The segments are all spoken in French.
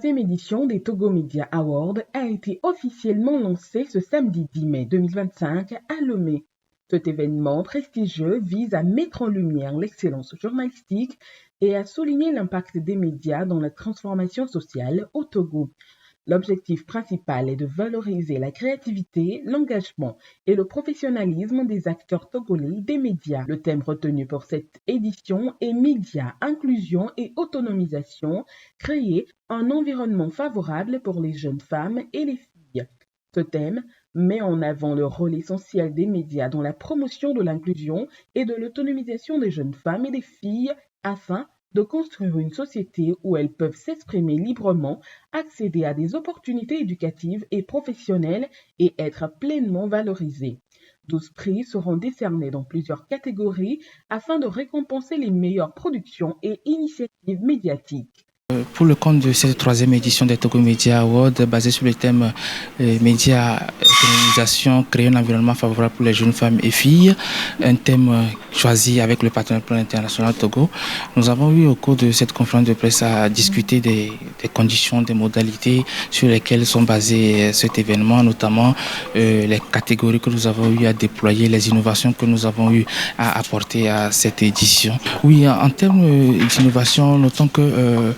La édition des Togo Media Awards a été officiellement lancée ce samedi 10 mai 2025 à Lomé. Cet événement prestigieux vise à mettre en lumière l'excellence journalistique et à souligner l'impact des médias dans la transformation sociale au Togo. L'objectif principal est de valoriser la créativité, l'engagement et le professionnalisme des acteurs togolais des médias. Le thème retenu pour cette édition est Médias, inclusion et autonomisation, créer un environnement favorable pour les jeunes femmes et les filles. Ce thème met en avant le rôle essentiel des médias dans la promotion de l'inclusion et de l'autonomisation des jeunes femmes et des filles afin de construire une société où elles peuvent s'exprimer librement, accéder à des opportunités éducatives et professionnelles et être pleinement valorisées. 12 prix seront décernés dans plusieurs catégories afin de récompenser les meilleures productions et initiatives médiatiques. Pour le compte de cette troisième édition des Togo Media Awards, basée sur le thème médias, autonomisation, créer un environnement favorable pour les jeunes femmes et filles, un thème choisi avec le partenaire plan international Togo. Nous avons eu au cours de cette conférence de presse à discuter des conditions, des modalités sur lesquelles sont basés cet événement, notamment les catégories que nous avons eu à déployer, les innovations que nous avons eu à apporter à cette édition. Oui, en termes d'innovation, notons que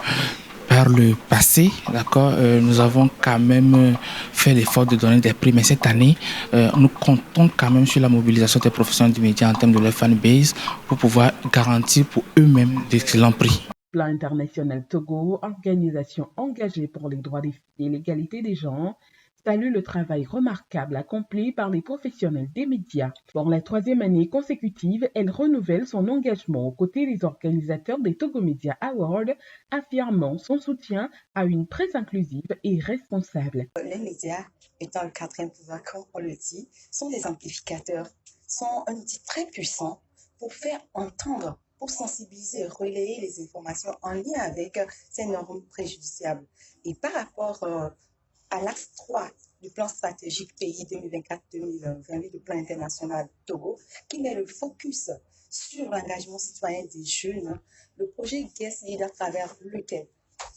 par le passé, d'accord, nous avons quand même fait l'effort de donner des prix, mais cette année, nous comptons quand même sur la mobilisation des professionnels du média en termes de leur fanbase pour pouvoir garantir pour eux-mêmes d'excellents prix. Plan international Togo, organisation engagée pour les droits des filles et l'égalité des genres, salue le travail remarquable accompli par les professionnels des médias. Pour la troisième année consécutive, elle renouvelle son engagement aux côtés des organisateurs des Togo Media Awards, affirmant son soutien à une presse inclusive et responsable. Les médias, étant le quatrième pouvoir, comme on le dit, sont des amplificateurs, sont un outil très puissant pour faire entendre, pour sensibiliser et relayer les informations en lien avec ces normes préjudiciables. Et par rapport à l'axe 3 du plan stratégique pays 2024-2028 du plan international Togo, qui met le focus sur l'engagement citoyen des jeunes, le projet Guest Lead à travers lequel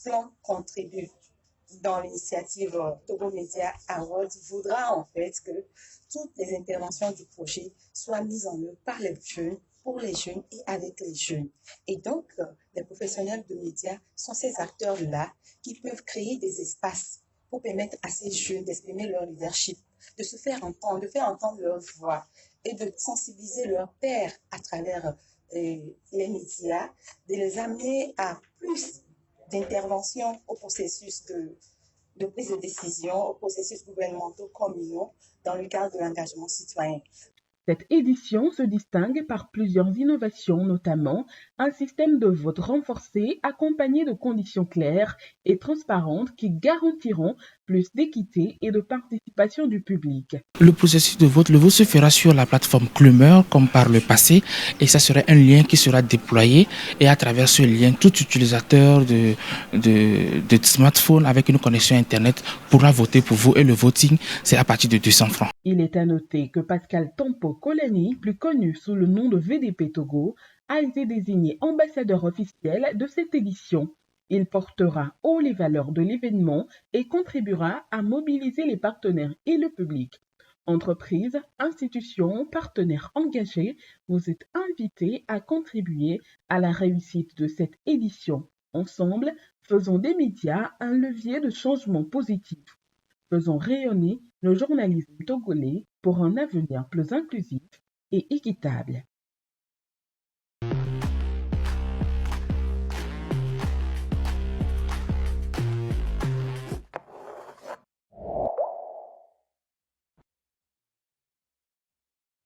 plan contribue dans l'initiative Togo Media Awards voudra en fait que toutes les interventions du projet soient mises en œuvre par les jeunes, pour les jeunes et avec les jeunes. Et donc, les professionnels de médias sont ces acteurs-là qui peuvent créer des espaces pour permettre à ces jeunes d'exprimer leur leadership, de se faire entendre, de faire entendre leur voix et de sensibiliser leurs pairs à travers les médias, de les amener à plus d'intervention au processus de prise de décision, au processus gouvernementaux communaux dans le cadre de l'engagement citoyen. Cette édition se distingue par plusieurs innovations, notamment un système de vote renforcé accompagné de conditions claires et transparentes qui garantiront plus d'équité et de participation du public. Le processus de vote, le vote se fera sur la plateforme Clumer comme par le passé et ça sera un lien qui sera déployé et à travers ce lien, tout utilisateur de smartphone avec une connexion Internet pourra voter pour vous et le voting, c'est à partir de 200 francs. Il est à noter que Pascal Tompo Kolani, plus connu sous le nom de VDP Togo, a été désigné ambassadeur officiel de cette édition. Il portera haut les valeurs de l'événement et contribuera à mobiliser les partenaires et le public. Entreprises, institutions, partenaires engagés, vous êtes invités à contribuer à la réussite de cette édition. Ensemble, faisons des médias un levier de changement positif. Faisons rayonner le journalisme togolais pour un avenir plus inclusif et équitable.